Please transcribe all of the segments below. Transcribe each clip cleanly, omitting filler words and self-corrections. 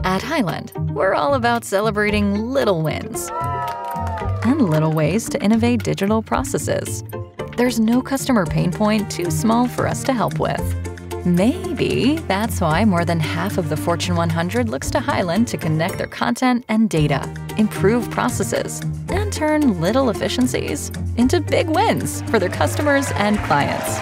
At Highland, we're all about celebrating little wins and little ways to innovate digital processes. There's no customer pain point too small for us to help with. Maybe that's why more than half of the Fortune 100 looks to Highland to connect their content and data, improve processes, and turn little efficiencies into big wins for their customers and clients.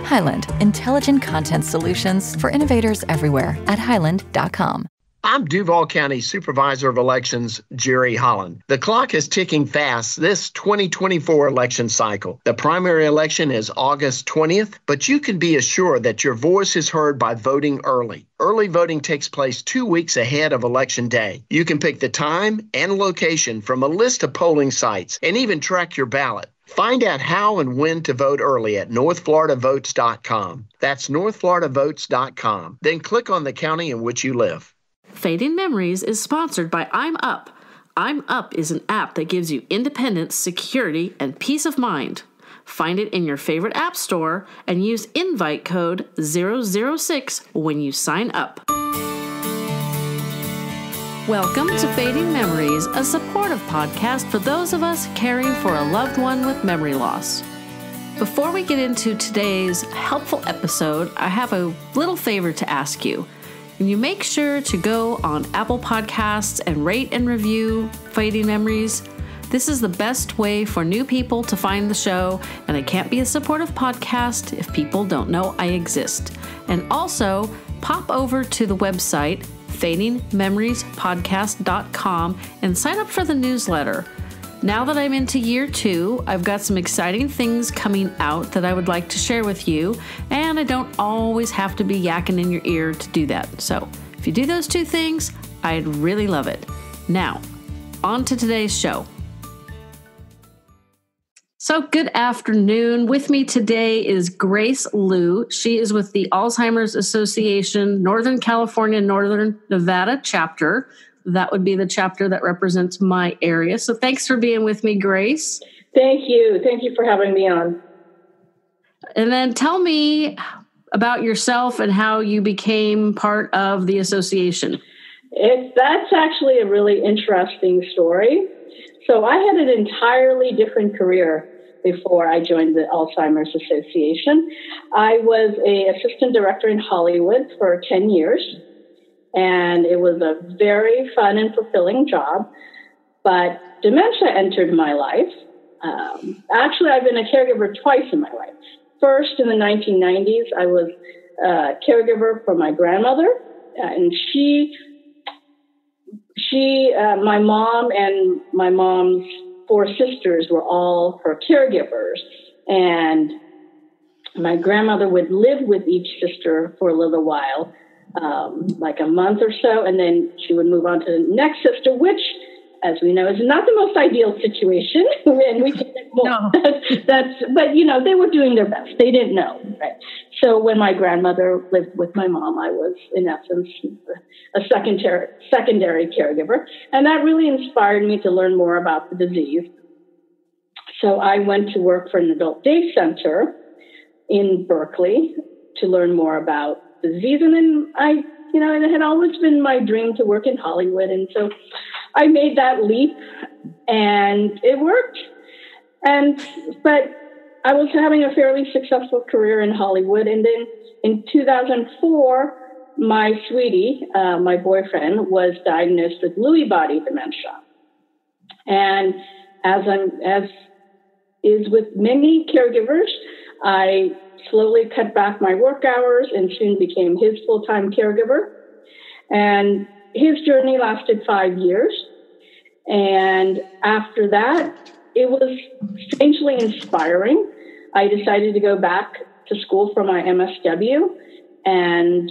Highland, intelligent content solutions for innovators everywhere at highland.com. I'm Duval County Supervisor of Elections, Jerry Holland. The clock is ticking fast this 2024 election cycle. The primary election is August 20th, but you can be assured that your voice is heard by voting early. Early voting takes place 2 weeks ahead of Election Day. You can pick the time and location from a list of polling sites and even track your ballot. Find out how and when to vote early at northfloridavotes.com. That's northfloridavotes.com. Then click on the county in which you live. Fading Memories is sponsored by I'm Up. I'm Up is an app that gives you independence, security, and peace of mind. Find it in your favorite app store and use invite code 006 when you sign up. Welcome to Fading Memories, a supportive podcast for those of us caring for a loved one with memory loss. Before we get into today's helpful episode, I have a little favor to ask you. Can you make sure to go on Apple Podcasts and rate and review Fading Memories? This is the best way for new people to find the show, and it can't be a supportive podcast if people don't know I exist. And also, pop over to the website, fadingmemoriespodcast.com, and sign up for the newsletter. Now that I'm into year 2, I've got some exciting things coming out that I would like to share with you, and I don't always have to be yakking in your ear to do that. So if you do those 2 things, I'd really love it. Now, on to today's show. So good afternoon. With me today is Grace Liu. She is with the Alzheimer's Association, Northern California, Northern Nevada chapter. That would be the chapter that represents my area. So thanks for being with me, Grace. Thank you. Thank you for having me on. And then tell me about yourself and how you became part of the association. That's actually a really interesting story. So I had an entirely different career before I joined the Alzheimer's Association. I was an assistant director in Hollywood for 10 years. And it was a very fun and fulfilling job. But dementia entered my life. Actually, I've been a caregiver twice in my life. First, in the 1990s, I was a caregiver for my grandmother. And my mom and my mom's 4 sisters were all her caregivers. And my grandmother would live with each sister for a little while. Like a month or so, and then she would move on to the next sister, which, as we know, is not the most ideal situation. And we can No. But they were doing their best. They didn't know, right? So when my grandmother lived with my mom, I was, in essence, a secondary caregiver, and that really inspired me to learn more about the disease. So I went to work for an adult day center in Berkeley to learn more about disease. And then it had always been my dream to work in Hollywood. And so I made that leap and it worked. But I was having a fairly successful career in Hollywood. And then in 2004, my sweetie, my boyfriend, was diagnosed with Lewy body dementia. And as is with many caregivers, I slowly cut back my work hours and soon became his full-time caregiver. And his journey lasted 5 years. And after that, it was strangely inspiring. I decided to go back to school for my MSW, and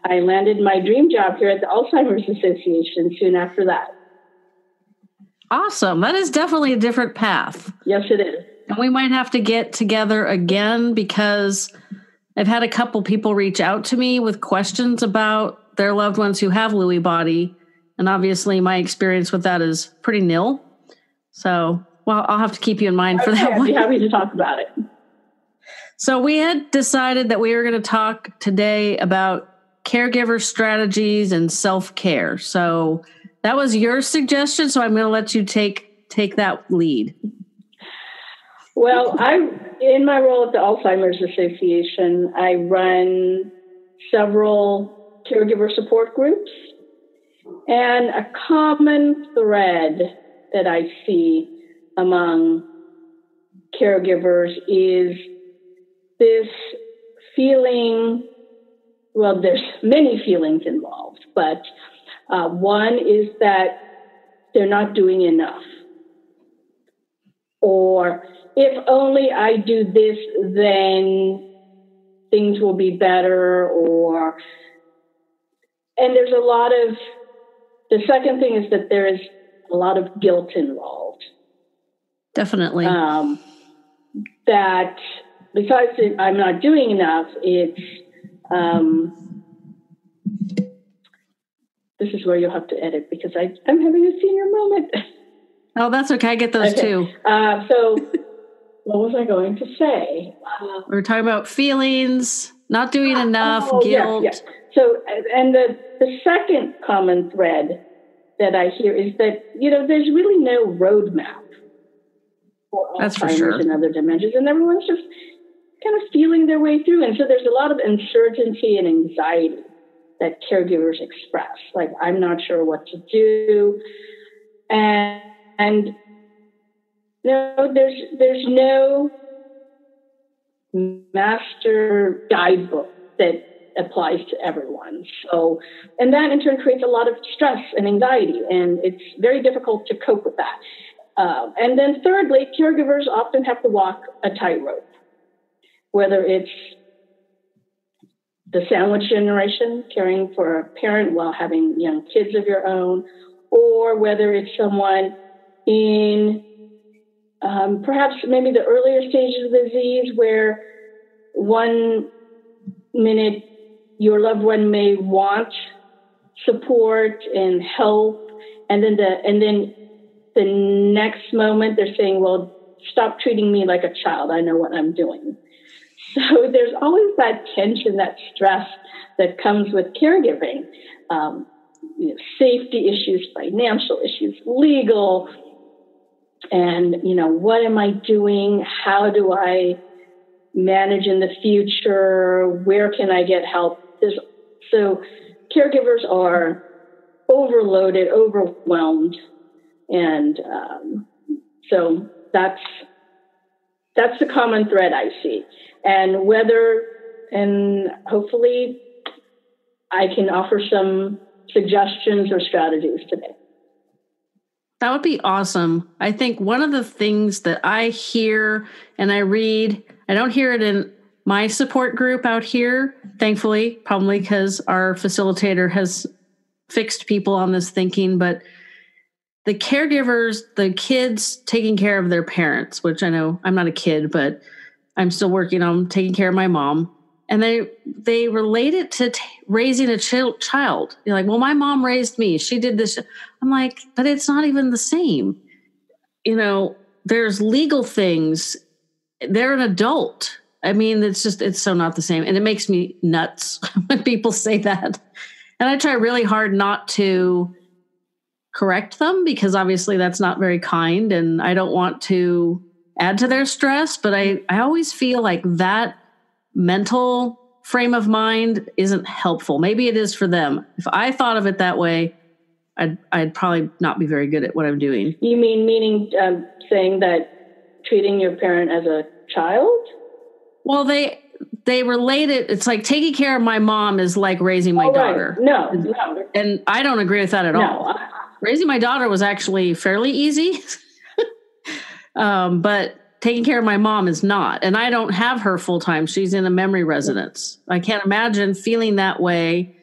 I landed my dream job here at the Alzheimer's Association soon after that. Awesome. That is definitely a different path. Yes, it is. And we might have to get together again because I've had a couple people reach out to me with questions about their loved ones who have Lewy body. And obviously my experience with that is pretty nil. So, well, I'll have to keep you in mind for that one. I'd be happy to talk about it. So we had decided that we were going to talk today about caregiver strategies and self-care. So that was your suggestion. So I'm going to let you take that lead. Well, in my role at the Alzheimer's Association, I run several caregiver support groups. And a common thread that I see among caregivers is this feeling, well, there's many feelings involved, but one is that they're not doing enough. Or if only I do this, then things will be better. And there's a lot of, the second thing is that there is a lot of guilt involved. Definitely. That besides I'm not doing enough, it's, this is where you'll have to edit because I'm having a senior moment. Oh, that's okay. I get those too. So what was I going to say? We were talking about feelings, not doing enough, guilt. Yes. So, and the second common thread that I hear is that, there's really no roadmap for Alzheimer's and other dementias, and everyone's just kind of feeling their way through. And so there's a lot of uncertainty and anxiety that caregivers express, like, I'm not sure what to do. And there's no master guidebook that applies to everyone. So, and that in turn creates a lot of stress and anxiety, and it's very difficult to cope with that. And then thirdly, caregivers often have to walk a tightrope, whether it's the sandwich generation, caring for a parent while having young kids of your own, or whether it's someone in perhaps maybe the earlier stages of the disease where one minute your loved one may want support and help, and then the next moment they're saying, well, stop treating me like a child. I know what I'm doing. So there's always that tension, that stress that comes with caregiving. Safety issues, financial issues, legal, and, what am I doing? How do I manage in the future? Where can I get help? So caregivers are overloaded, overwhelmed. And so that's the common thread I see. And hopefully I can offer some suggestions or strategies today. That would be awesome. I think one of the things that I hear and I read, I don't hear it in my support group out here, thankfully, probably because our facilitator has fixed people on this thinking, but the caregivers, the kids taking care of their parents, which I know I'm not a kid, but I'm still working on taking care of my mom. And they relate it to raising a child. You're like, well, my mom raised me. She did this. I'm like, but it's not even the same. There's legal things. They're an adult. I mean, it's so not the same. And it makes me nuts when people say that. And I try really hard not to correct them because obviously that's not very kind. And I don't want to add to their stress. But I always feel like that mental frame of mind isn't helpful. Maybe it is for them. If I thought of it that way, I'd probably not be very good at what I'm doing. You meaning saying that treating your parent as a child? Well, they relate it. It's like taking care of my mom is like raising my daughter. Right. No. And I don't agree with that at all. Raising my daughter was actually fairly easy. But taking care of my mom is not. And I don't have her full time. She's in a memory residence. I can't imagine feeling that way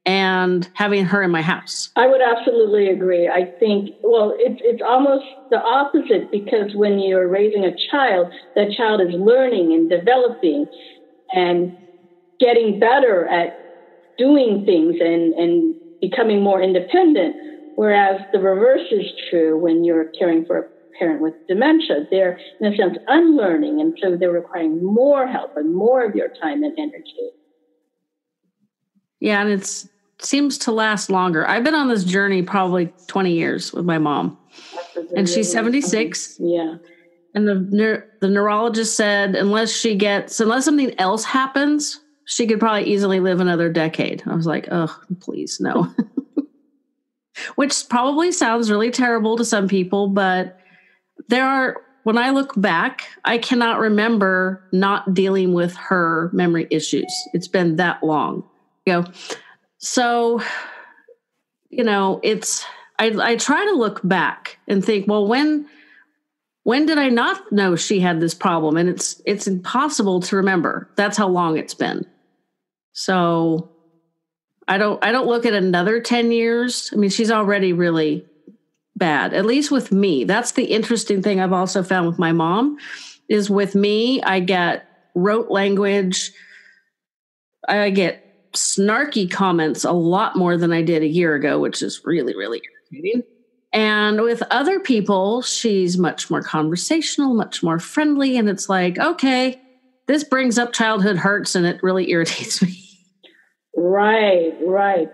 and having her in my house. I would absolutely agree. I think, it's almost the opposite because when you're raising a child, that child is learning and developing and getting better at doing things and becoming more independent. Whereas the reverse is true when you're caring for a parent with dementia. They're, in a sense, unlearning, and so they're requiring more help and more of your time and energy. Yeah, and it seems to last longer. I've been on this journey probably 20 years with my mom, and she's 76. Yeah. And the neurologist said, unless something else happens, she could probably easily live another decade. I was like, oh, please, no. Which probably sounds really terrible to some people, but when I look back, I cannot remember not dealing with her memory issues. It's been that long. So, I try to look back and think, well, when did I not know she had this problem? And it's impossible to remember. That's how long it's been. So I don't look at another 10 years. I mean, she's already really bad, at least with me. That's the interesting thing I've also found with my mom is with me, I get rote language. I get snarky comments a lot more than I did a year ago, which is really, really irritating. And with other people, she's much more conversational, much more friendly. And it's like, okay, this brings up childhood hurts and it really irritates me. Right.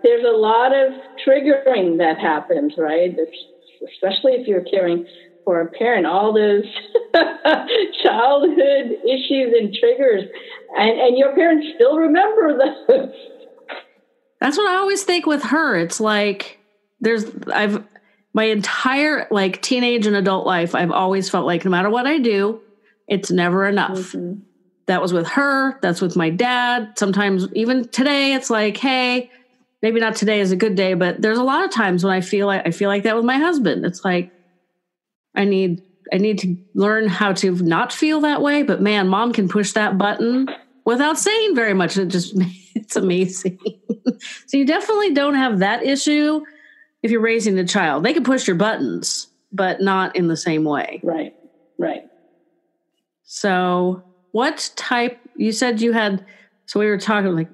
There's a lot of triggering that happens, right? Especially if you're caring for a parent, all those childhood issues and triggers, and your parents still remember those. That's what I always think with her. It's like my entire teenage and adult life, I've always felt like no matter what I do, it's never enough. Mm-hmm. That was with her. That's with my dad. Sometimes even today, it's like, hey, maybe not today is a good day, but there's a lot of times when I feel like that with my husband. It's like, I need to learn how to not feel that way. But man, mom can push that button without saying very much. It's amazing. So you definitely don't have that issue if you're raising a child. They can push your buttons, but not in the same way. Right. So what type, you said you had, so we were talking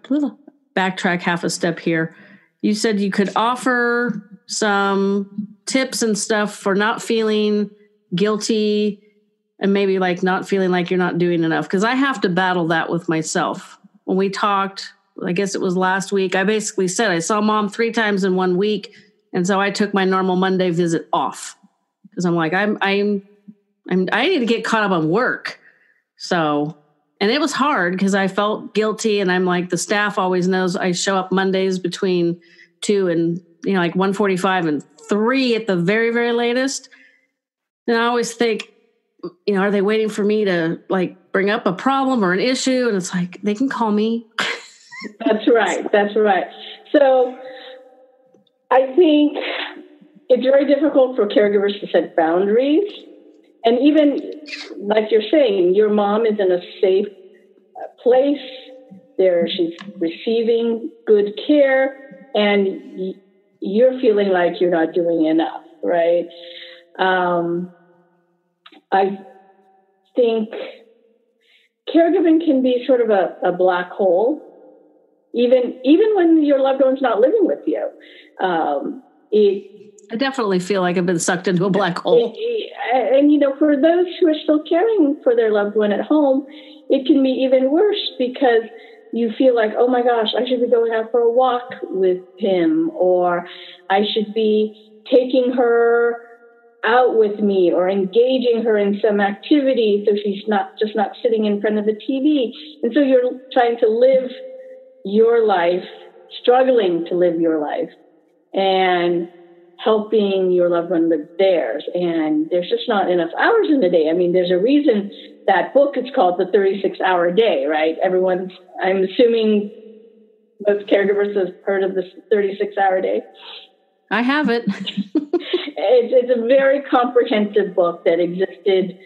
backtrack half a step here. You said you could offer some tips and stuff for not feeling guilty and maybe not feeling like you're not doing enough. Because I have to battle that with myself. When we talked, I guess it was last week, I basically said I saw mom 3 times in 1 week. And so I took my normal Monday visit off because I'm like, I need to get caught up on work. So, and it was hard because I felt guilty, and I'm like, the staff always knows I show up Mondays between 2 and 1:45 and 3 at the very, very latest. And I always think, are they waiting for me to bring up a problem or an issue? And it's like, they can call me. That's right. So I think it's very difficult for caregivers to set boundaries. And even like you're saying, your mom is in a safe place. She's receiving good care, and you're feeling like you're not doing enough, right? I think caregiving can be sort of a black hole, even when your loved one's not living with you. I definitely feel like I've been sucked into a black hole. And for those who are still caring for their loved one at home, it can be even worse because you feel like, oh my gosh, I should be going out for a walk with him, or I should be taking her out with me or engaging her in some activity so she's not sitting in front of the TV. And so you're trying to live your life, struggling to live your life, and helping your loved one live theirs. And there's just not enough hours in the day. I mean, there's a reason that book is called The 36-Hour Day, right? I'm assuming most caregivers have heard of this 36-hour day. I have it. It's a very comprehensive book that existed.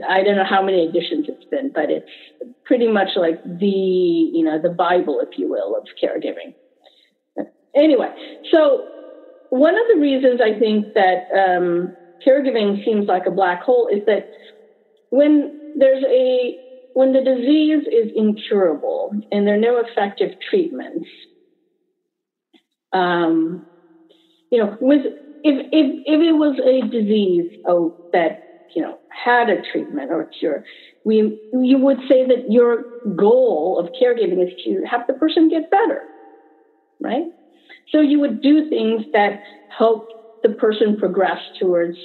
I don't know how many editions it's been, but it's pretty much like the Bible, if you will, of caregiving. Anyway, so one of the reasons I think that caregiving seems like a black hole is that when the disease is incurable and there are no effective treatments, if it was a disease that had a treatment or cure, you would say that your goal of caregiving is to have the person get better, right? So you would do things that help the person progress towards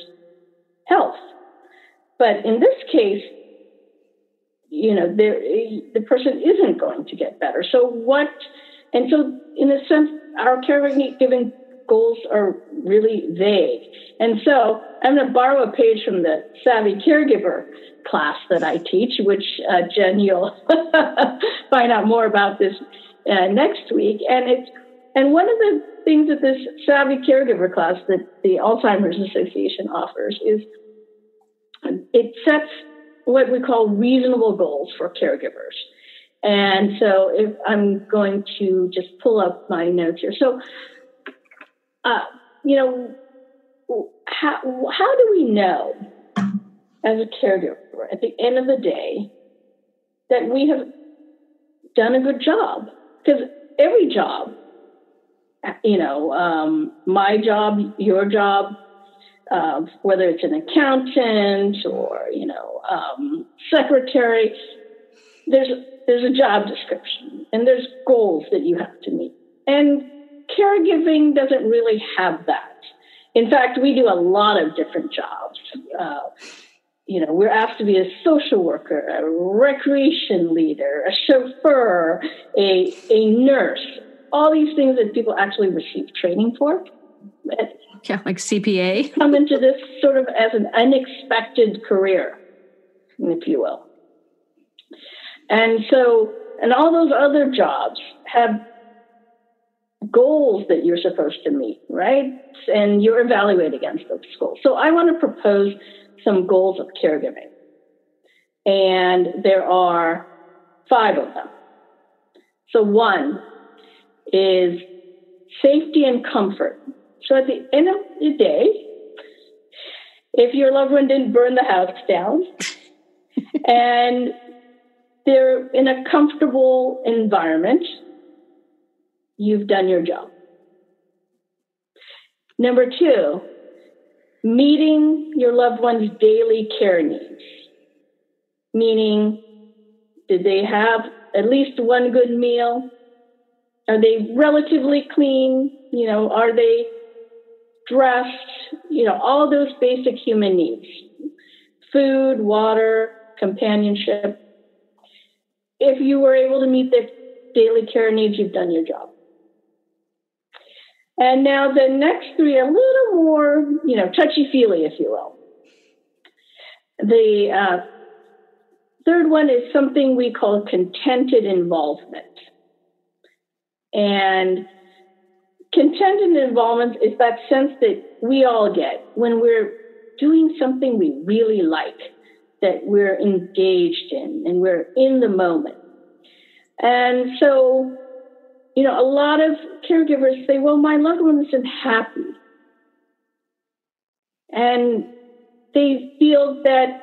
health. But in this case, the person isn't going to get better. So in a sense, our caregiving goals are really vague. And so I'm going to borrow a page from the Savvy Caregiver class that I teach, which, Jen, you'll find out more about this next week. And one of the things that this Savvy Caregiver class that the Alzheimer's Association offers is it sets what we call reasonable goals for caregivers. And so if I'm going to just pull up my notes here. So, how do we know as a caregiver at the end of the day that we have done a good job? Because every job, my job, your job, whether it's an accountant or, secretary, there's a job description and there's goals that you have to meet. And caregiving doesn't really have that. In fact, we do a lot of different jobs. We're asked to be a social worker, a recreation leader, a chauffeur, a nurse, all these things that people actually receive training for. Yeah, like CPA. Come into this sort of as an unexpected career, if you will. And all those other jobs have goals that you're supposed to meet, right? And you're evaluated against those goals. So I want to propose some goals of caregiving. And there are 5 of them. So 1 is safety and comfort. So at the end of the day, if your loved one didn't burn the house down and they're in a comfortable environment, you've done your job. Number 2, meeting your loved one's daily care needs. Meaning, did they have at least one good meal? Are they relatively clean? Are they dressed? All those basic human needs. Food, water, companionship. If you were able to meet their daily care needs, you've done your job. And now the next 3 are a little more, touchy-feely, if you will. The 3rd one is something we call contented involvement. And contented involvement is that sense that we all get when we're doing something we really like, that we're engaged in, and we're in the moment. And so, a lot of caregivers say, well, my loved one isn't happy. And they feel that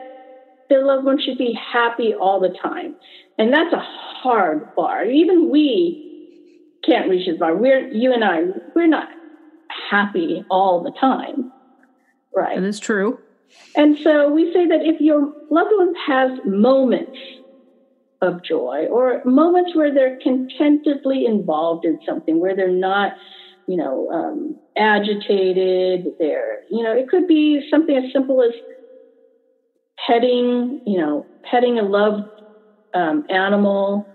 their loved one should be happy all the time. And that's a hard bar. Even we can't reach this bar. You and I, we're not happy all the time, right? That is true. And so we say that if your loved one has moments of joy or moments where they're contentedly involved in something, where they're not, agitated, it could be something as simple as petting a loved animal.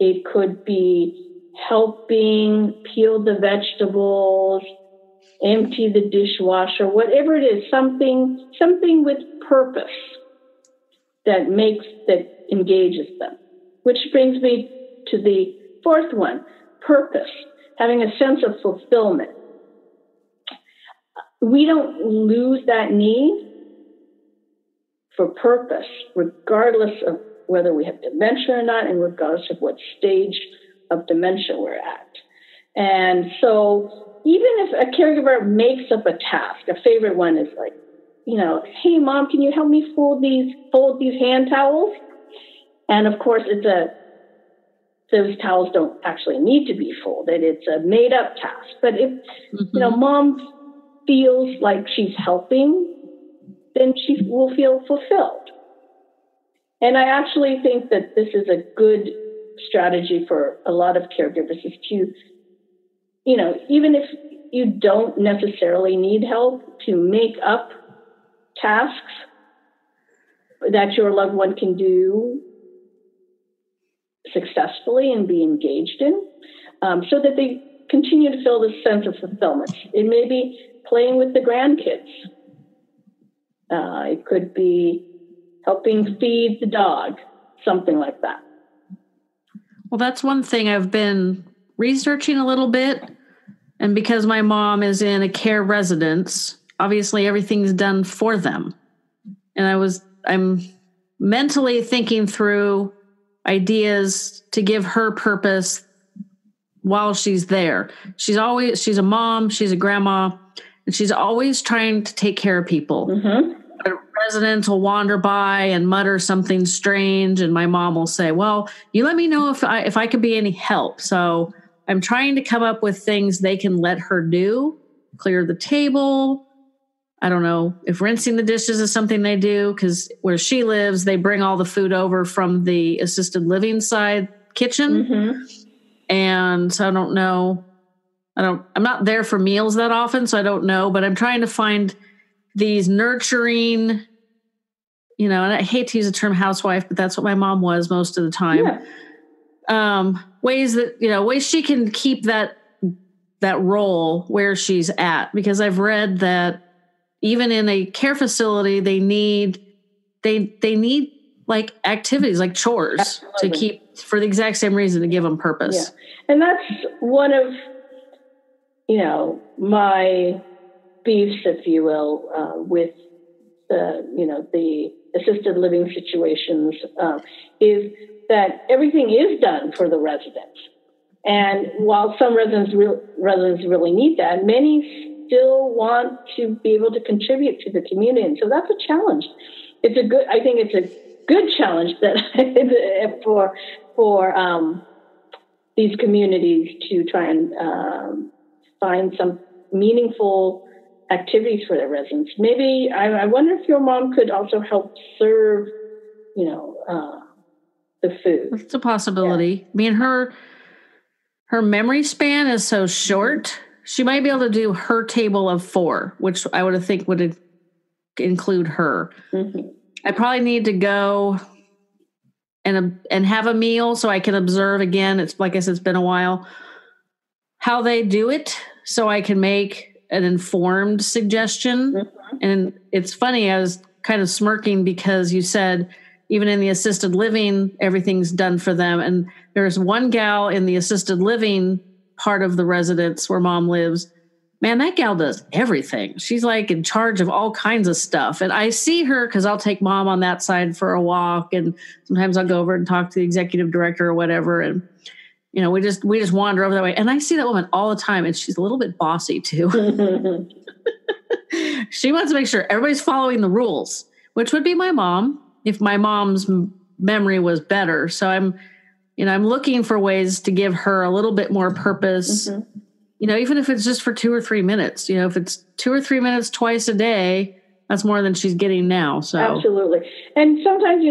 It could be helping peel the vegetables, empty the dishwasher, whatever it is, something with purpose that engages them. Which brings me to the 4th one, purpose, having a sense of fulfillment. We don't lose that need for purpose, regardless of whether we have dementia or not, and regardless of what stage of dementia we're at. And so even if a caregiver makes up a task, a favorite one is like, hey, Mom, can you help me fold these hand towels? And of course, those towels don't actually need to be folded. It's a made-up task. But if, Mom feels like she's helping, then she will feel fulfilled. And I actually think that this is a good strategy for a lot of caregivers is to, even if you don't necessarily need help, to make up tasks that your loved one can do successfully and be engaged in, so that they continue to feel this sense of fulfillment. It may be playing with the grandkids. It could be helping feed the dog, something like that. Well, that's one thing I've been researching a little bit. And because my mom is in a care residence, obviously everything's done for them. And I'm mentally thinking through ideas to give her purpose while she's there. She's a mom, she's a grandma, and she's always trying to take care of people. Mm-hmm. Residents will wander by and mutter something strange, and my mom will say, well, you let me know if I could be any help. So I'm trying to come up with things they can let her do, clear the table. I don't know if rinsing the dishes is something they do, because where she lives, they bring all the food over from the assisted living side kitchen. Mm-hmm. And so I don't know. I'm not there for meals that often, so I don't know, but I'm trying to find these nurturing, and I hate to use the term housewife, but that's what my mom was most of the time. Yeah. Ways she can keep that role where she's at, because I've read that even in a care facility, they need like activities, like chores. Absolutely. To keep, for the exact same reason, to give them purpose. Yeah. And that's one of, my beefs, if you will, with the assisted living situations, is that everything is done for the residents. And while some residents really need that, many still want to be able to contribute to the community. And so that's a challenge. I think it's a good challenge that for these communities to try and find some meaningful activities for their residents. Maybe I wonder if your mom could also help serve, the food. It's a possibility. Yeah. I mean, her memory span is so short. She might be able to do her table of 4, which I would think would include her. Mm-hmm. I probably need to go and have a meal so I can observe again. It's like I said, it's been a while, how they do it, so I can make an informed suggestion. Mm-hmm. And it's funny, I was kind of smirking because you said even in the assisted living, everything's done for them. And there's one gal in the assisted living part of the residence where mom lives. Man, that gal does everything. She's like in charge of all kinds of stuff. And I see her because I'll take mom on that side for a walk. And sometimes I'll go over and talk to the executive director or whatever. And, we just wander over that way. And I see that woman all the time. And she's a little bit bossy too. She wants to make sure everybody's following the rules, which would be my mom if my mom's memory was better. So I'm looking for ways to give her a little bit more purpose. Mm-hmm. Even if it's just for 2 or 3 minutes, if it's 2 or 3 minutes twice a day, that's more than she's getting now. So absolutely. And sometimes,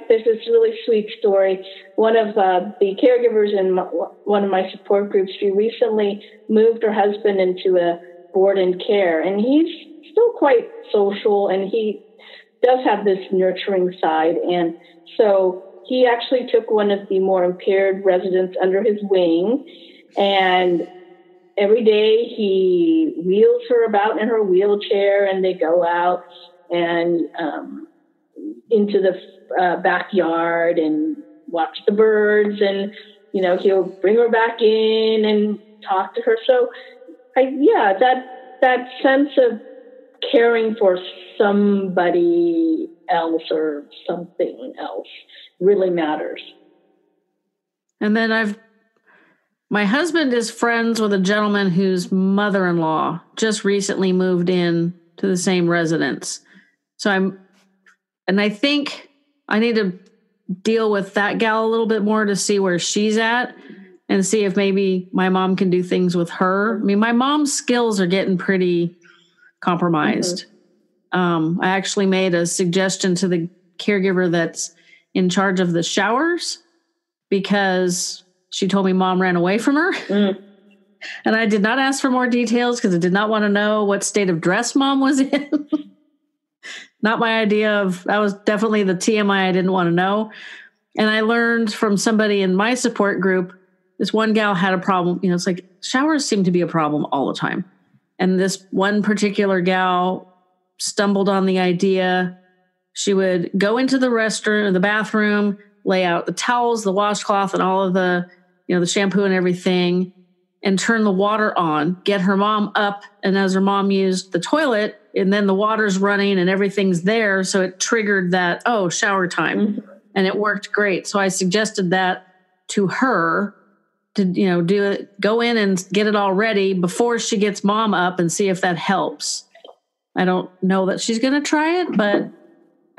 there's this really sweet story. One of the caregivers in one of my support groups, she recently moved her husband into a board and care, and he's still quite social, and he does have this nurturing side. And so he actually took one of the more impaired residents under his wing, and every day he wheels her about in her wheelchair, and they go out and into the backyard and watch the birds, and he'll bring her back in and talk to her. So that sense of caring for somebody else or something else really matters. And then my husband is friends with a gentleman whose mother-in-law just recently moved in to the same residence. So I think I need to deal with that gal a little bit more to see where she's at and see if maybe my mom can do things with her. I mean, my mom's skills are getting pretty compromised. I actually made a suggestion to the caregiver that's in charge of the showers because she told me mom ran away from her. Mm. And I did not ask for more details because I did not want to know what state of dress mom was in. Not my idea of, that was definitely the TMI I didn't want to know. And I learned from somebody in my support group, this one gal had a problem. You know, it's like showers seem to be a problem all the time. And this one particular gal stumbled on the idea. She would go into the restroom, the bathroom, lay out the towels, the washcloth, and all of the, you know, the shampoo and everything, and turn the water on, get her mom up. And as her mom used the toilet, and then the water's running and everything's there. So it triggered that, oh, shower time. Mm-hmm. And it worked great. So I suggested that to her to, you know, do it, go in and get it all ready before she gets mom up and see if that helps. I don't know that she's going to try it, but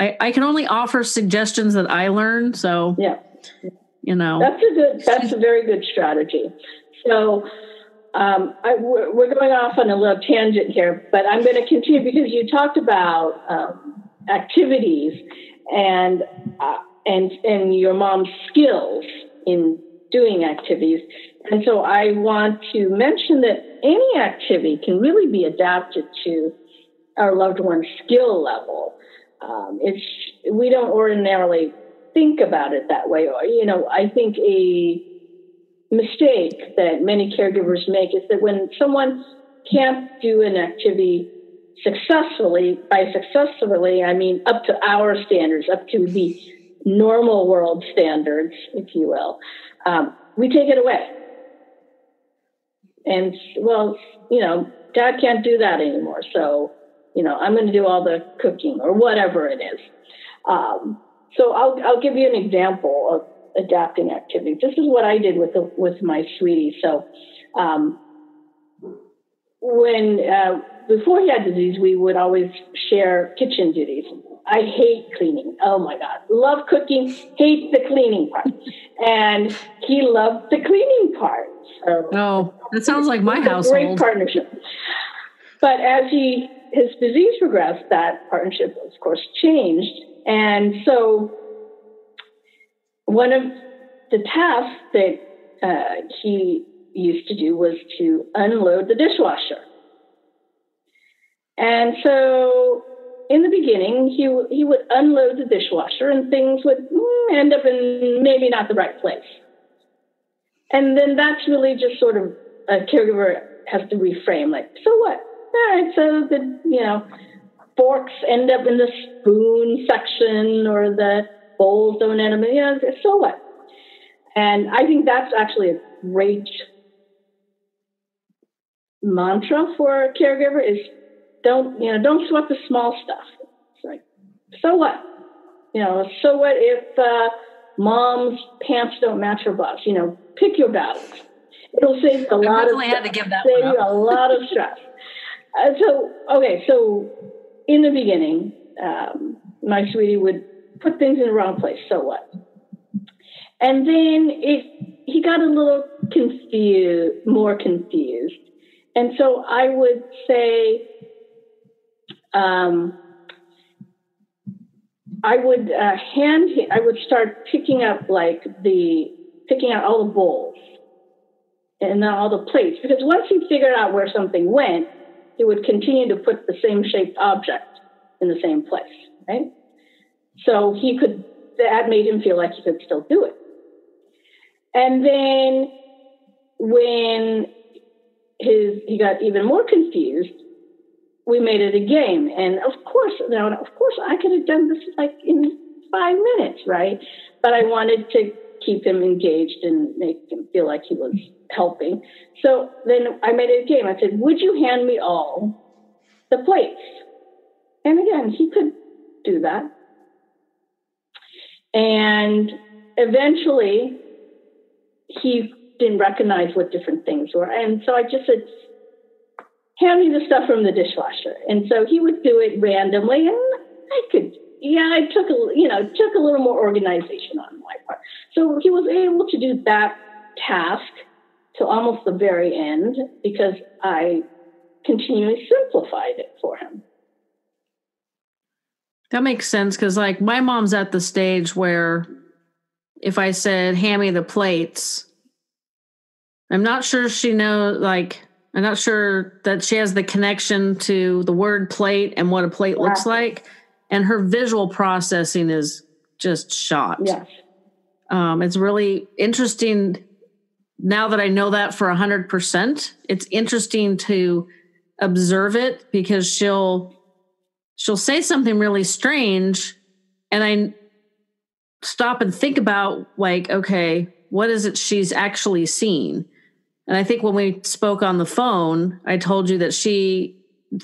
I can only offer suggestions that I learned. So, yeah, you know, that's a very good strategy. So we're going off on a little tangent here, but I'm going to continue because you talked about activities and your mom's skills in doing activities. And so I want to mention that any activity can really be adapted to our loved one's skill level. We don't ordinarily think about it that way. Or, you know, I think a mistake that many caregivers make is that when someone can't do an activity successfully, by successfully, I mean up to our standards, up to the normal world standards, if you will, we take it away. And, well, you know, Dad can't do that anymore, so, you know, I'm going to do all the cooking or whatever it is. So I'll give you an example of adapting activities. This is what I did with my sweetie. So before he had disease, we would always share kitchen duties. I hate cleaning. Oh my God. Love cooking, hate the cleaning part. And he loved the cleaning part. So oh, that sounds like my household. Great partnership. But as his disease progressed, that partnership, of course, changed. And so one of the tasks that he used to do was to unload the dishwasher. And so in the beginning, he would unload the dishwasher and things would end up in maybe not the right place. And then that's really just sort of a caregiver has to reframe, like, so what? All right, so the, you know, forks end up in the spoon section or the bowls don't end up in, you know, so what? And I think that's actually a great mantra for a caregiver is don't sweat the small stuff. It's like, so what? You know, so what if mom's pants don't match her blouse? You know, pick your battles. It'll save a lot of had to give that save one you a lot of stress. So in the beginning, my sweetie would put things in the wrong place. So what? And then he got a little more confused. And so I would say, I would start picking out all the bowls and then all the plates, because once he figured out where something went, he would continue to put the same shaped object in the same place, right? So that made him feel like he could still do it. And then when he got even more confused, we made it a game. And of course I could have done this like in 5 minutes, right? But I wanted to keep him engaged and make him feel like he was helping. So then I made it a game. I said, would you hand me all the plates? And again, he could do that. And eventually he didn't recognize what different things were. And so I just said, hand me the stuff from the dishwasher. And so he would do it randomly, and it took a little more organization on my part. So he was able to do that task till almost the very end because I continually simplified it for him. That makes sense because, like, my mom's at the stage where if I said, hand me the plates, I'm not sure she knows, like, I'm not sure that she has the connection to the word plate and what a plate looks like. And her visual processing is just shot. Yes. It's really interesting now that I know that for 100%. It's interesting to observe it because she'll say something really strange and I stop and think about, like, okay, what is it she's actually seen? And I think when we spoke on the phone, I told you that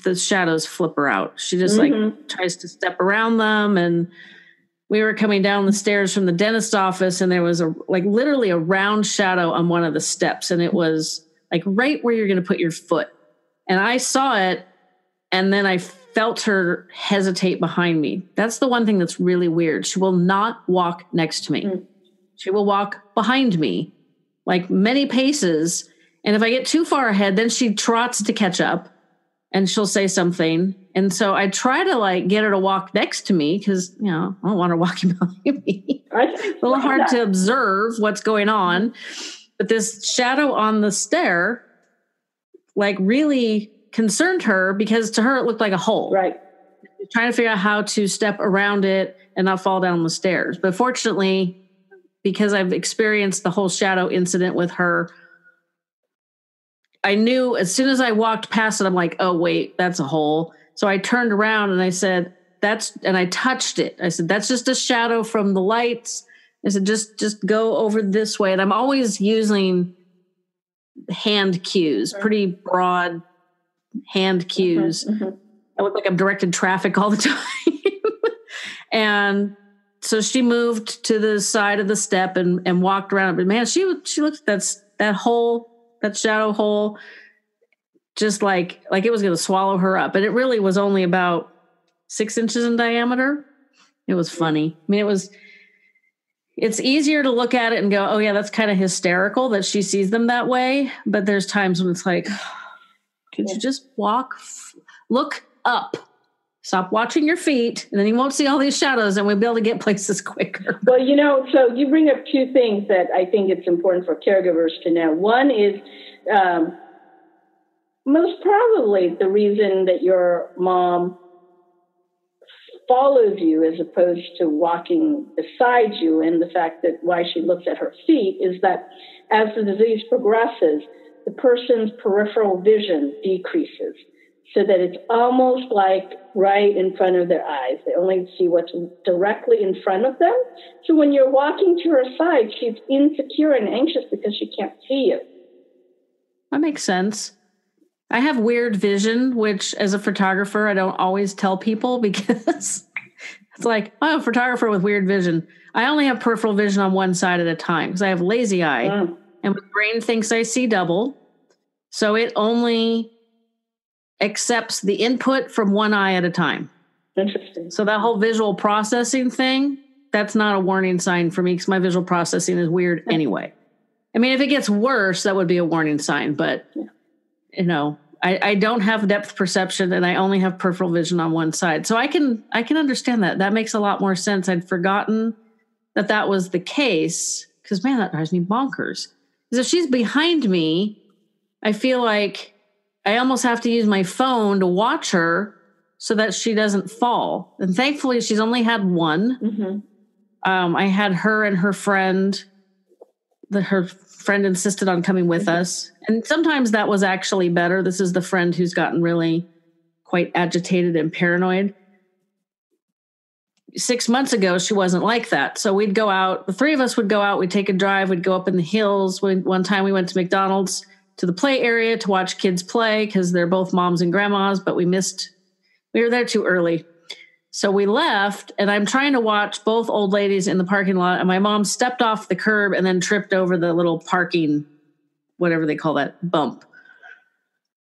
the shadows flip her out. She just like tries to step around them. And we were coming down the stairs from the dentist office and there was literally a round shadow on one of the steps. And it was like right where you're going to put your foot. And I saw it. And then I felt her hesitate behind me. That's the one thing that's really weird. She will not walk next to me. She will walk behind me like many paces. And if I get too far ahead, then she trots to catch up and she'll say something. And so I try to like get her to walk next to me because, I don't want her walking behind me. It's a little hard to observe what's going on. But this shadow on the stair, like, really concerned her because to her it looked like a hole. Right. Trying to figure out how to step around it and not fall down the stairs. But fortunately, because I've experienced the whole shadow incident with her, I knew as soon as I walked past it, I'm like, oh, wait, that's a hole. So I turned around and I said, and I touched it. I said, that's just a shadow from the lights. I said, just go over this way. And I'm always using hand cues, pretty broad hand cues. I look like I'm directing traffic all the time. And so she moved to the side of the step and walked around. But man, she looked at that hole, that shadow hole, just like it was going to swallow her up. And it really was only about 6 inches in diameter. It was funny. I mean, it's easier to look at it and go, oh yeah, that's kind of hysterical that she sees them that way. But there's times when it's like, could you just look up, stop watching your feet, and then you won't see all these shadows and we'll be able to get places quicker. Well, so you bring up two things that I think it's important for caregivers to know. One is most probably the reason that your mom follows you as opposed to walking beside you, and the fact that why she looks at her feet is that as the disease progresses, the person's peripheral vision decreases so that it's almost like right in front of their eyes. They only see what's directly in front of them. So when you're walking to her side, she's insecure and anxious because she can't see you. That makes sense. I have weird vision, which as a photographer, I don't always tell people because it's like, oh, I'm a photographer with weird vision. I only have peripheral vision on one side at a time because I have lazy eye. And my brain thinks I see double. So it only accepts the input from one eye at a time. Interesting. So that whole visual processing thing, that's not a warning sign for me because my visual processing is weird anyway. I mean, if it gets worse, that would be a warning sign. But, I don't have depth perception and I only have peripheral vision on one side. So I can understand that. That makes a lot more sense. I'd forgotten that was the case because, man, that drives me bonkers. Because if she's behind me, I feel like I almost have to use my phone to watch her so that she doesn't fall. And thankfully, she's only had one. I had her and her friend. Her friend insisted on coming with us. And sometimes that was actually better. This is the friend who's gotten really quite agitated and paranoid. 6 months ago, she wasn't like that. So we'd go out. The three of us would go out. We'd take a drive. We'd go up in the hills. One time we went to McDonald's to the play area to watch kids play because they're both moms and grandmas, but we were there too early. So we left, and I'm trying to watch both old ladies in the parking lot, and my mom stepped off the curb and then tripped over the little parking, whatever they call that, bump.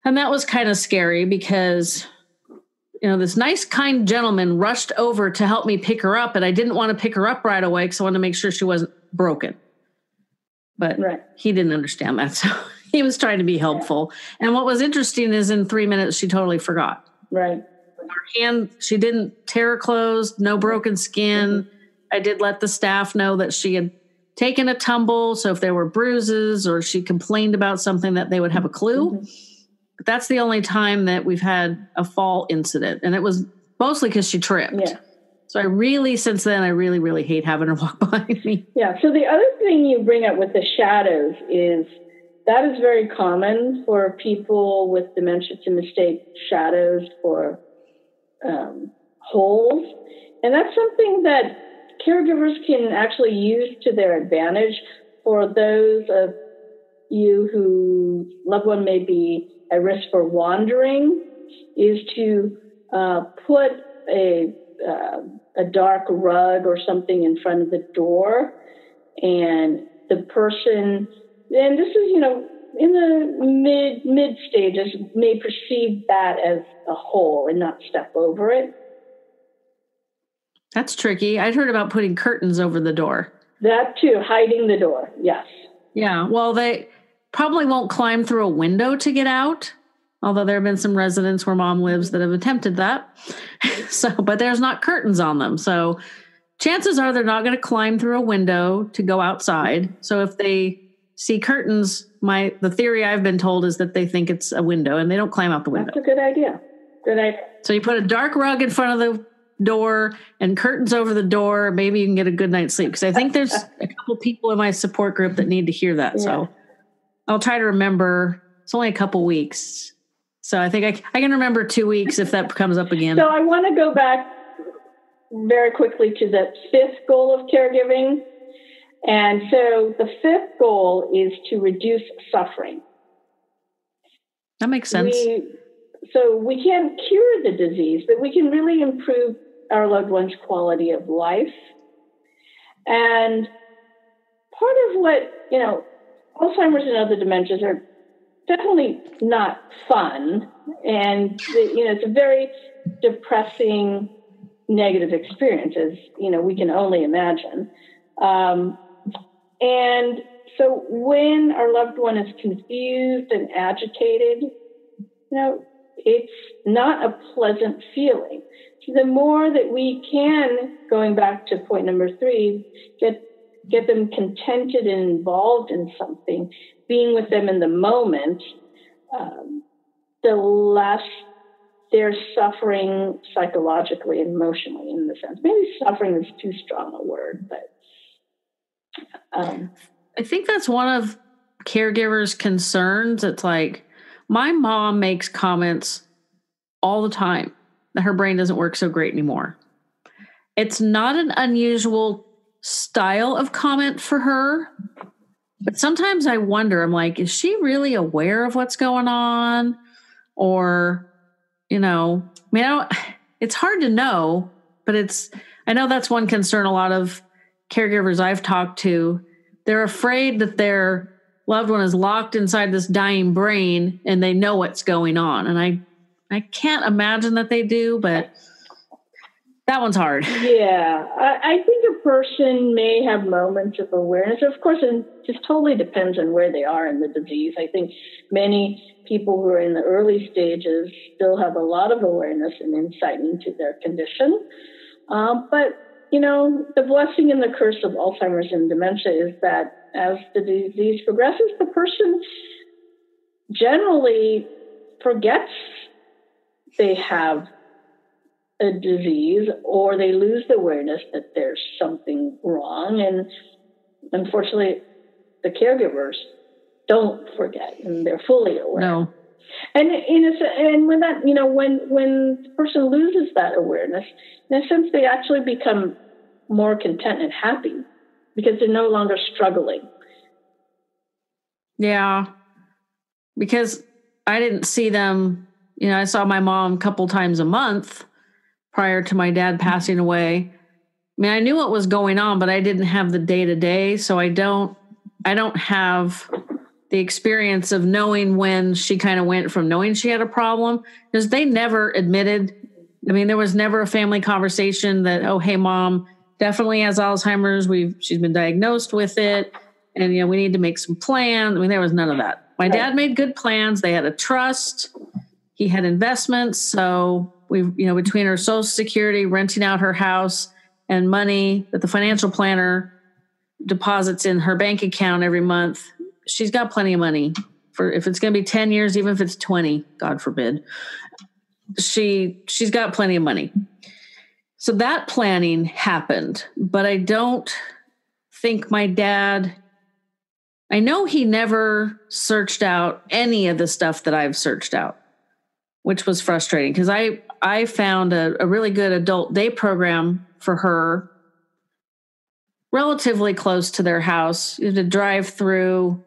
And that was kind of scary because, this nice, kind gentleman rushed over to help me pick her up, and I didn't want to pick her up right away because I wanted to make sure she wasn't broken. But He didn't understand that, so he was trying to be helpful. And what was interesting is in 3 minutes, she totally forgot. Right. Our hand, she didn't tear her clothes, no broken skin. I did let the staff know that she had taken a tumble. So if there were bruises or she complained about something, that they would have a clue. But that's the only time that we've had a fall incident. And it was mostly because she tripped. Yeah. So since then, I really, really hate having her walk behind me. Yeah. So the other thing you bring up with the shadows is that is very common for people with dementia to mistake shadows for holes. And that's something that caregivers can actually use to their advantage for those of you whose loved one may be at risk for wandering, is to put a dark rug or something in front of the door, and the person, and this is, in the mid stages, may perceive that as a hole and not step over it. That's tricky. I'd heard about putting curtains over the door. That too, hiding the door. Yes. Yeah. Well, they probably won't climb through a window to get out. Although there have been some residents where mom lives that have attempted that. But there's not curtains on them. So chances are they're not going to climb through a window to go outside. So if they see curtains, the theory I've been told is that they think it's a window and they don't climb out the window. That's a good idea. Good idea. So you put a dark rug in front of the door and curtains over the door. Maybe you can get a good night's sleep. Because I think there's a couple people in my support group that need to hear that. Yeah. So I'll try to remember. It's only a couple weeks. So I think I can remember 2 weeks if that comes up again. So I want to go back very quickly to the fifth goal of caregiving. And so the fifth goal is to reduce suffering. That makes sense. So we can't cure the disease, but we can really improve our loved one's quality of life. And part of what, Alzheimer's and other dementias are definitely not fun. And, it's a very depressing, negative experience, as, we can only imagine. And so when our loved one is confused and agitated, it's not a pleasant feeling. So the more that we can, going back to point number 3, get them contented and involved in something, being with them in the moment, the less they're suffering psychologically and emotionally, in the sense. Maybe suffering is too strong a word, but I think that's one of caregivers' concerns. It's like, my mom makes comments all the time that her brain doesn't work so great anymore. It's not an unusual style of comment for her, but sometimes I wonder, I'm like, is she really aware of what's going on? Or, it's hard to know, but I know that's one concern a lot of caregivers I've talked to. They're afraid that their loved one is locked inside this dying brain and they know what's going on. And I can't imagine that they do, but that one's hard. Yeah. I think a person may have moments of awareness. Of course, it just totally depends on where they are in the disease. I think many people who are in the early stages still have a lot of awareness and insight into their condition. But the blessing and the curse of Alzheimer's and dementia is that as the disease progresses, the person generally forgets they have a disease, or they lose the awareness that there's something wrong. And unfortunately, the caregivers don't forget, and they're fully aware. No. And when that, when the person loses that awareness, in a sense, they actually become more content and happy because they're no longer struggling. Yeah. Because I didn't see them, I saw my mom a couple times a month prior to my dad passing away. I knew what was going on, but I didn't have the day-to-day. So I don't have the experience of knowing when she kind of went from knowing she had a problem, because they never admitted. There was never a family conversation that, oh, hey, mom definitely has Alzheimer's. She's been diagnosed with it. And, we need to make some plans. There was none of that. My dad made good plans. They had a trust. He had investments. So between her Social Security, renting out her house, and money that the financial planner deposits in her bank account every month, she's got plenty of money for, if it's going to be 10 years, even if it's 20, God forbid, she's got plenty of money. So that planning happened, but I don't think my dad, I know he never searched out any of the stuff that I've searched out, which was frustrating because I found a really good adult day program for her relatively close to their house. You had to drive through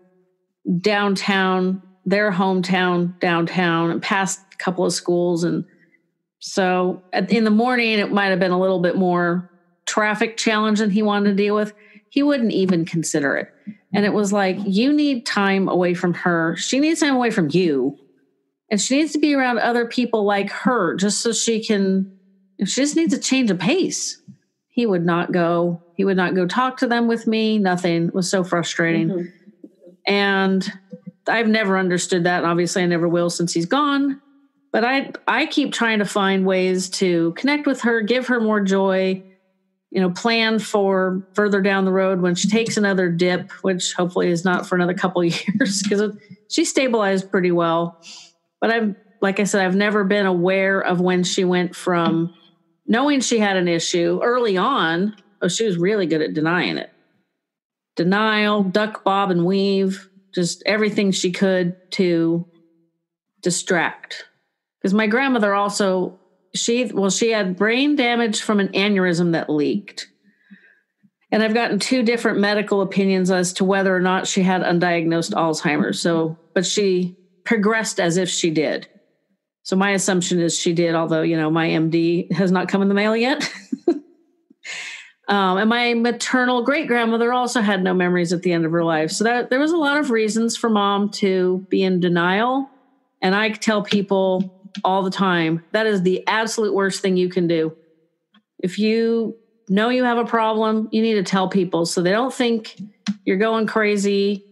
downtown, their hometown, downtown, and past a couple of schools. And so in the morning, it might have been a little bit more traffic challenge than he wanted to deal with. He wouldn't even consider it. And it was like, you need time away from her. She needs time away from you. And she needs to be around other people like her just so she can, if she just needs a change of pace. He would not go talk to them with me. Nothing. It was so frustrating. Mm-hmm. And I've never understood that. And obviously I never will since he's gone. But I keep trying to find ways to connect with her, give her more joy, plan for further down the road when she takes another dip, which hopefully is not for another couple of years because she stabilized pretty well. But like I said, I've never been aware of when she went from knowing she had an issue early on. Oh, she was really good at denying it. Denial, duck, bob, and weave, just everything she could to distract. Because my grandmother also, she had brain damage from an aneurysm that leaked. And I've gotten two different medical opinions as to whether or not she had undiagnosed Alzheimer's. But she progressed as if she did. So my assumption is she did, although, my MD has not come in the mail yet. And my maternal great-grandmother also had no memories at the end of her life. So there was a lot of reasons for Mom to be in denial. And I tell people all the time, that is the absolute worst thing you can do. If you know you have a problem, you need to tell people so they don't think you're going crazy,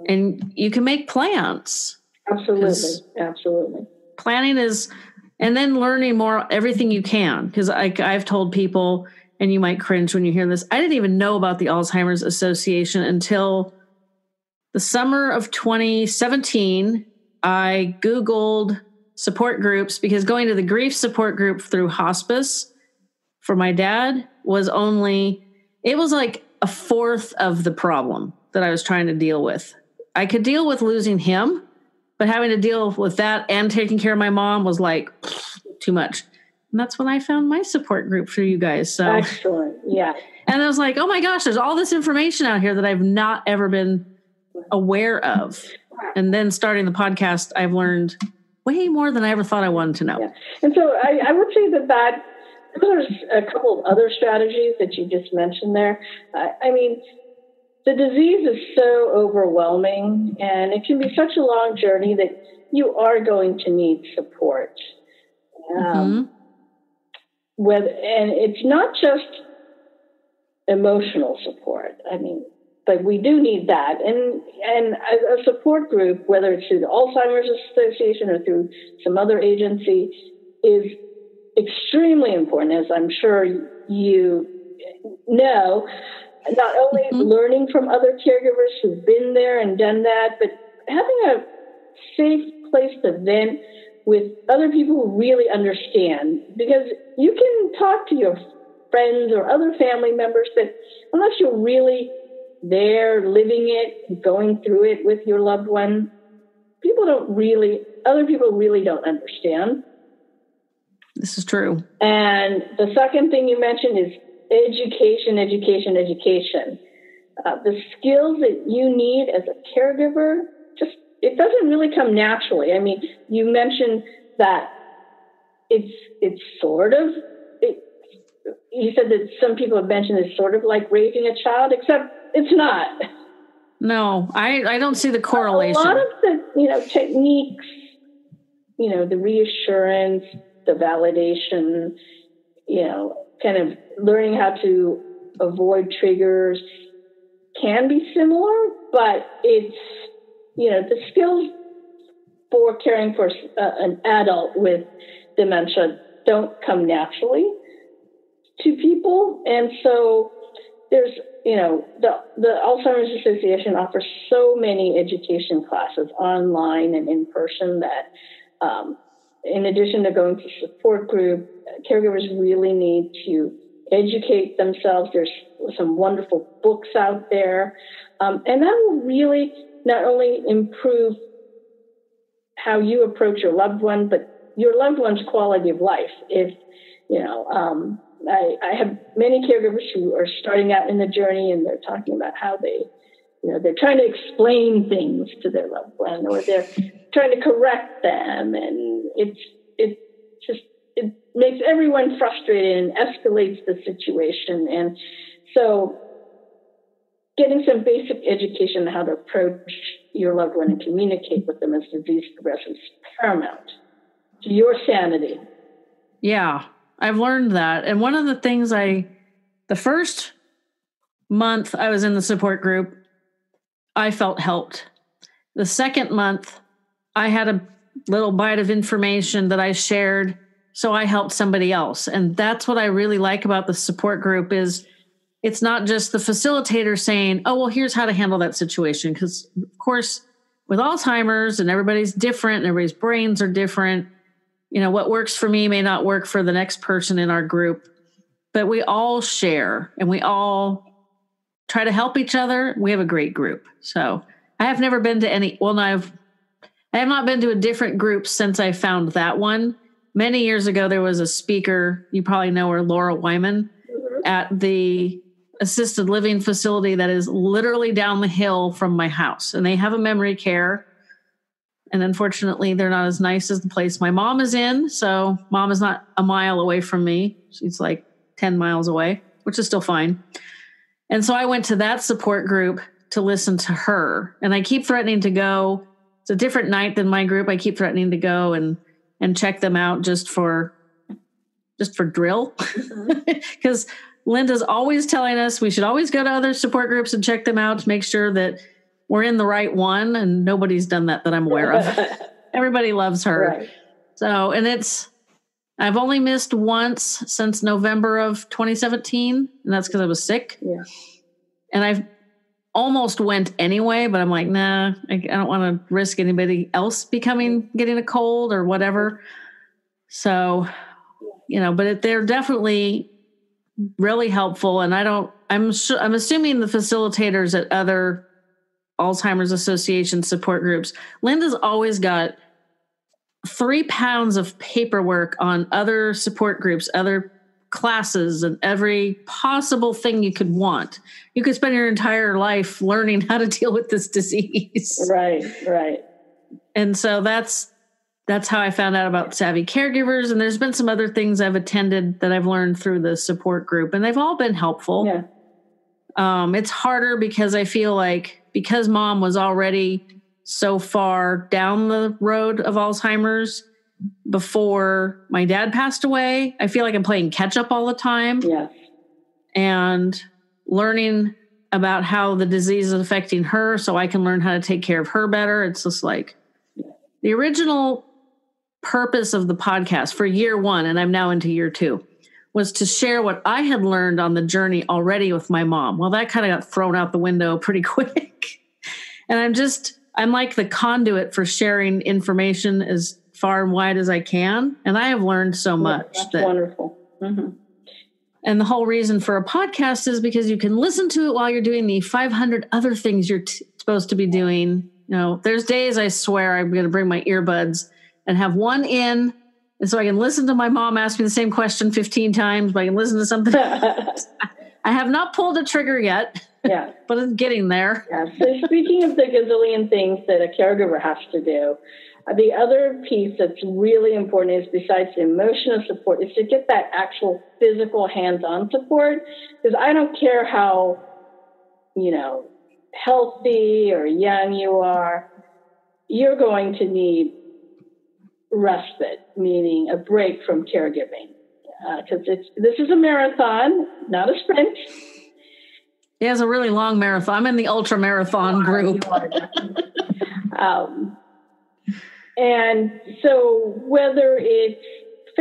and you can make plans. Absolutely. Planning is, and then learning more, everything you can. Because I've told people, and you might cringe when you hear this, I didn't even know about the Alzheimer's Association until the summer of 2017. I Googled support groups because going to the grief support group through hospice for my dad was like a fourth of the problem that I was trying to deal with. I could deal with losing him, but having to deal with that and taking care of my mom was like too much. And that's when I found my support group for you guys. So excellent. Yeah. And I was like, oh my gosh, there's all this information out here that I've not ever been aware of. And then starting the podcast, I've learned way more than I ever thought I wanted to know. Yeah. And so I would say that there's a couple of other strategies that you just mentioned there. The disease is so overwhelming, and it can be such a long journey that you are going to need support. And it's not just emotional support. But we do need that. And a support group, whether it's through the Alzheimer's Association or through some other agency, is extremely important, as I'm sure you know. Not only learning from other caregivers who've been there and done that, but having a safe place to vent with other people who really understand. Because you can talk to your friends or other family members, but unless you're really there, living it, going through it with your loved one, other people really don't understand. This is true. And the second thing you mentioned is education. The skills that you need as a caregiver, it doesn't really come naturally. You mentioned that it's sort of, you said that some people have mentioned it's sort of like raising a child, except it's not. No, I don't see the correlation. A lot of the, techniques, the reassurance, the validation, kind of learning how to avoid triggers can be similar, but it's, the skills for caring for an adult with dementia don't come naturally to people. And so there's, the Alzheimer's Association offers so many education classes online and in person that in addition to going to support group, caregivers really need to educate themselves. There's some wonderful books out there. And that will really not only improve how you approach your loved one, but your loved one's quality of life. If, I have many caregivers who are starting out in the journey, and they're talking about how they're trying to explain things to their loved one, or they're trying to correct them. And it makes everyone frustrated and escalates the situation. And so getting some basic education on how to approach your loved one and communicate with them as disease progresses is paramount to your sanity. Yeah, I've learned that. And one of the things the first month I was in the support group, I felt helped. The second month, I had a little bite of information that I shared, so I helped somebody else. And that's what I really like about the support group is it's not just the facilitator saying, oh, well, here's how to handle that situation. Because, of course, with Alzheimer's and everybody's different and everybody's brains are different, what works for me may not work for the next person in our group. But we all share and we all try to help each other. We have a great group. So I have never been to I have not been to a different group since I found that one. Many years ago, there was a speaker, you probably know her, Laura Wyman, at the assisted living facility that is literally down the hill from my house. And they have a memory care. And unfortunately, they're not as nice as the place my mom is in. So mom is not a mile away from me. She's like 10 miles away, which is still fine. And so I went to that support group to listen to her. And I keep threatening to go. It's a different night than my group. I keep threatening to go and check them out just for drill. Because Linda's always telling us we should always go to other support groups and check them out to make sure that we're in the right one. And nobody's done that I'm aware of. Everybody loves her. Right. So, and I've only missed once since November of 2017. And that's because I was sick. Yeah. And I've almost went anyway, but I'm like, nah, I don't want to risk anybody else getting a cold or whatever. So, but they're definitely really helpful. And I'm assuming the facilitators at other Alzheimer's Association support groups, Linda's always got 3 pounds of paperwork on other support groups, other classes, and every possible thing you could want. You could spend your entire life learning how to deal with this disease. Right. And so that's how I found out about Savvy Caregivers. And there's been some other things I've attended that I've learned through the support group, and they've all been helpful. Yeah. It's harder because I feel like because mom was already so far down the road of Alzheimer's before my dad passed away, I feel like I'm playing catch up all the time. Yeah. And learning about how the disease is affecting her so I can learn how to take care of her better. It's just like the original purpose of the podcast for year 1, and I'm now into year 2, was to share what I had learned on the journey already with my mom. Well, that kind of got thrown out the window pretty quick. And I'm like the conduit for sharing information as far and wide as I can. And I have learned so much. That's wonderful. Mm-hmm. And the whole reason for a podcast is because you can listen to it while you're doing the 500 other things you're supposed to be doing. There's days I swear I'm going to bring my earbuds and have one in, and so I can listen to my mom ask me the same question 15 times, but I can listen to something else. I have not pulled a trigger yet. Yeah. But it's getting there. Yeah. So speaking of the gazillion things that a caregiver has to do, the other piece that's really important is, besides the emotional support, is to get that actual physical hands-on support. Because I don't care how, healthy or young you are, you're going to need respite, meaning a break from caregiving. Because this is a marathon, not a sprint. Yeah, it's a really long marathon. I'm in the ultra marathon group. And so whether it's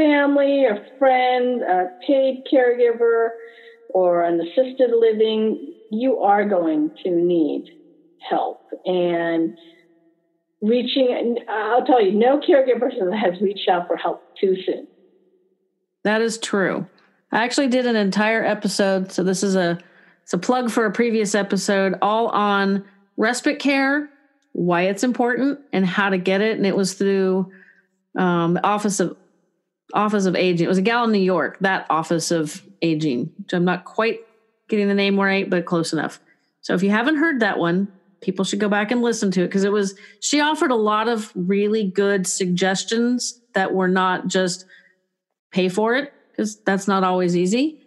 family, a friend, a paid caregiver, or an assisted living, you are going to need help. And I'll tell you, no caregiver has reached out for help too soon. That is true. I actually did an entire episode, so this is it's a plug for a previous episode, all on respite care, why it's important, and how to get it. And it was through the Office of Aging. It was a gal in New York, that Office of Aging, which I'm not quite getting the name right, but close enough. So if you haven't heard that one, people should go back and listen to it, because she offered a lot of really good suggestions that were not just pay for it, because that's not always easy.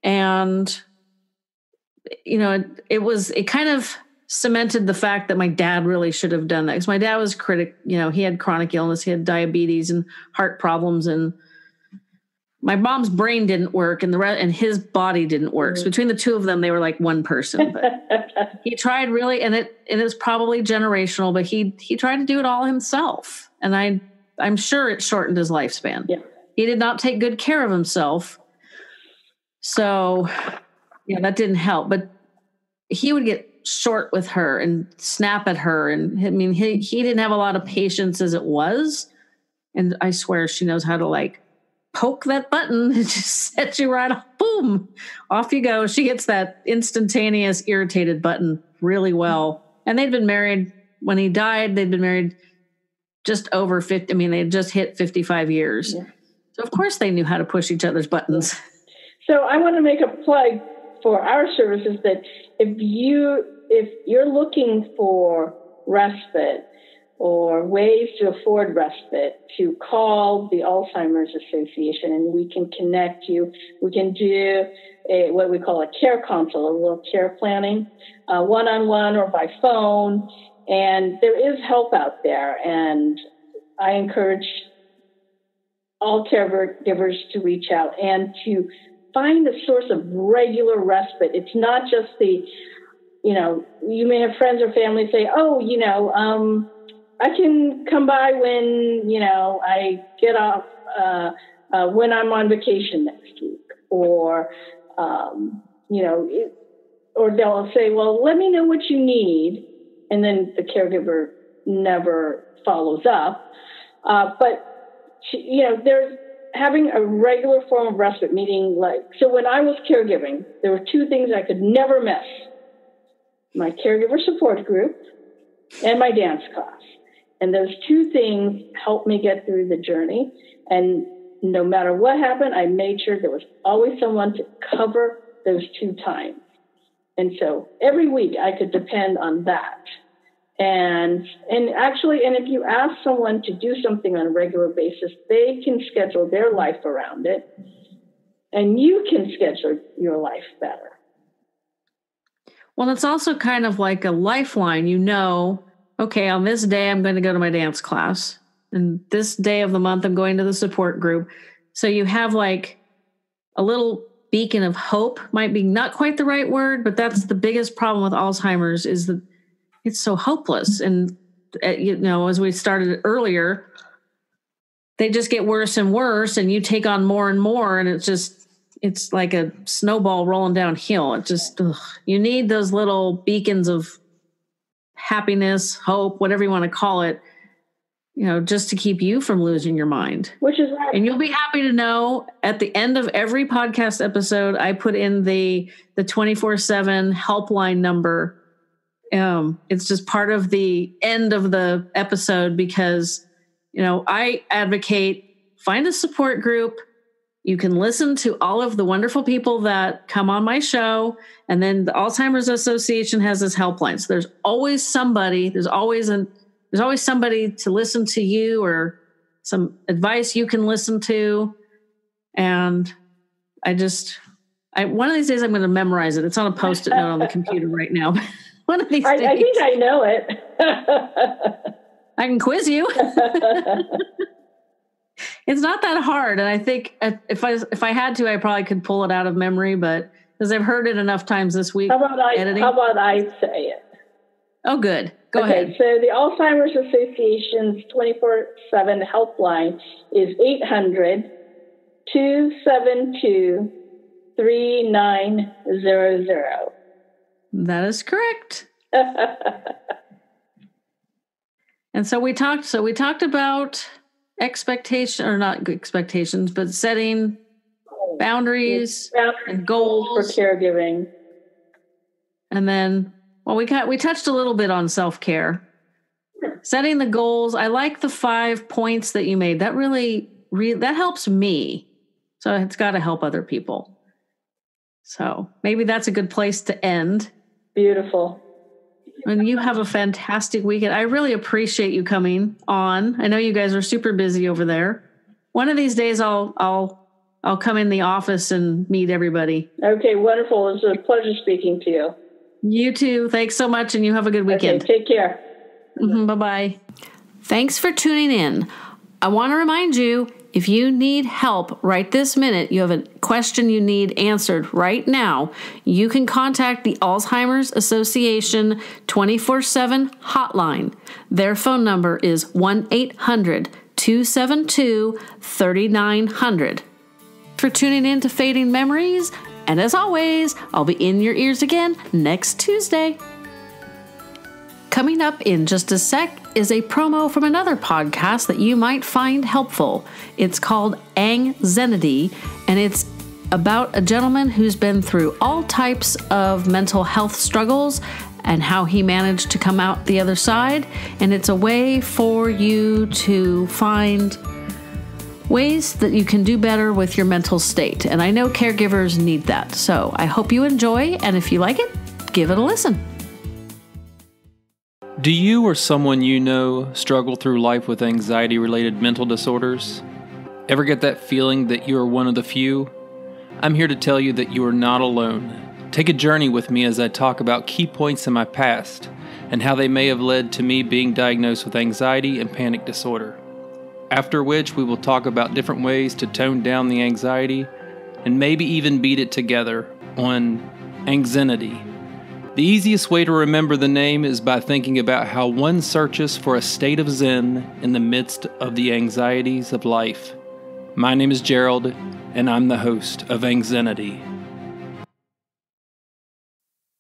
And, it kind of cemented the fact that my dad really should have done that, because my dad was he had chronic illness, he had diabetes and heart problems, and my mom's brain didn't work and his body didn't work. So between the two of them, they were like one person. But he tried really, and it's probably generational, but he tried to do it all himself. And I'm sure it shortened his lifespan. Yeah. He did not take good care of himself. So, that didn't help. But he would get short with her and snap at her. And he didn't have a lot of patience as it was. And I swear she knows how to poke that button and just set you right off. Boom, off you go. She gets that instantaneous irritated button really well. And they'd been married when he died. They'd been married just over 50. They had just hit 55 years. Yeah. So of course they knew how to push each other's buttons. So I want to make a plug for our services that if you're looking for respite or ways to afford respite, to call the Alzheimer's Association and we can connect you. We can do what we call a care consult, a little care planning, one-on-one or by phone. And there is help out there. And I encourage all caregivers to reach out and to find a source of regular respite. It's not just you may have friends or family say, I can come by when, I get off, when I'm on vacation next week, or, or they'll say, well, let me know what you need. And then the caregiver never follows up. There's having a regular form of respite, meaning so when I was caregiving, there were two things I could never miss: my caregiver support group and my dance class. And those two things helped me get through the journey. And no matter what happened, I made sure there was always someone to cover those two times. And so every week I could depend on that. And if you ask someone to do something on a regular basis, they can schedule their life around it, and you can schedule your life better. Well, it's also kind of like a lifeline. Okay, on this day, I'm going to go to my dance class. And this day of the month, I'm going to the support group. So you have a little beacon of hope. Might be not quite the right word, but that's the biggest problem with Alzheimer's, is that it's so hopeless. And, as we started earlier, they just get worse and worse, and you take on more and more. And it's like a snowball rolling downhill. You need those little beacons of happiness, hope, whatever you want to call it, just to keep you from losing your mind. Which is right. And you'll be happy to know at the end of every podcast episode, I put in the 24/7 helpline number. It's just part of the end of the episode because, I advocate find a support group. You can listen to all of the wonderful people that come on my show. And then the Alzheimer's Association has this helpline. So there's always somebody, there's always somebody to listen to you, or some advice you can listen to. And one of these days I'm going to memorize it. It's on a Post-it note on the computer right now. One of these days. I think I know it. I can quiz you. It's not that hard. And I think if I had to, I probably could pull it out of memory, but because I've heard it enough times this week. How about I say it? Oh, good. Go ahead. So the Alzheimer's Association's 24/7 helpline is 272-3900. That is correct. And so we talked about expectation, or not expectations, but setting boundaries and goals for caregiving. And then, well, we touched a little bit on self-care. Setting the goals. I like the 5 points that you made. That really that helps me. So it's got to help other people. So maybe that's a good place to end. Beautiful. And you have a fantastic weekend. I really appreciate you coming on. I know you guys are super busy over there. One of these days I'll come in the office and meet everybody. Okay, wonderful. It was a pleasure speaking to you. You too. Thanks so much, and you have a good weekend. Okay, take care. Bye-bye. Thanks for tuning in. I want to remind you, if you need help right this minute, you have a question you need answered right now, you can contact the Alzheimer's Association 24/7 hotline. Their phone number is 1-800-272-3900. For tuning in to Fading Memories, and as always, I'll be in your ears again next Tuesday. Coming up in just a sec is a promo from another podcast that you might find helpful. It's called Anxiety, and it's about a gentleman who's been through all types of mental health struggles and how he managed to come out the other side. And it's a way for you to find ways that you can do better with your mental state. And I know caregivers need that. So I hope you enjoy, and if you like it, give it a listen. Do you or someone you know struggle through life with anxiety-related mental disorders? Ever get that feeling that you are one of the few? I'm here to tell you that you are not alone. Take a journey with me as I talk about key points in my past and how they may have led to me being diagnosed with anxiety and panic disorder. After which, we will talk about different ways to tone down the anxiety and maybe even beat it together on anxiety. The easiest way to remember the name is by thinking about how one searches for a state of zen in the midst of the anxieties of life. My name is Gerald, and I'm the host of Anxiety.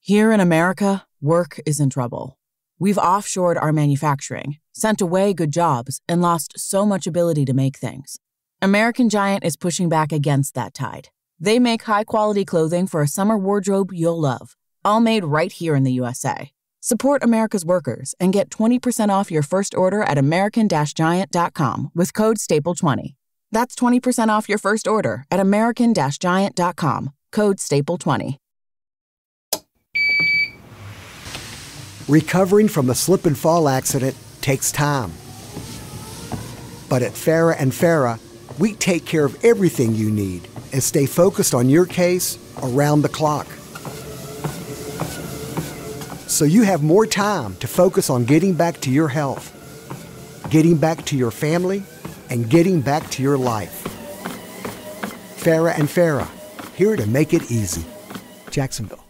Here in America, work is in trouble. We've offshored our manufacturing, sent away good jobs, and lost so much ability to make things. American Giant is pushing back against that tide. They make high-quality clothing for a summer wardrobe you'll love, all made right here in the USA. Support America's workers and get 20% off your first order at american-giant.com with code STAPLE20. That's 20% off your first order at american-giant.com, code STAPLE20. Recovering from a slip and fall accident takes time. But at Farah and Farah, we take care of everything you need and stay focused on your case around the clock. So you have more time to focus on getting back to your health, getting back to your family, and getting back to your life. Farah and Farah, here to make it easy. Jacksonville.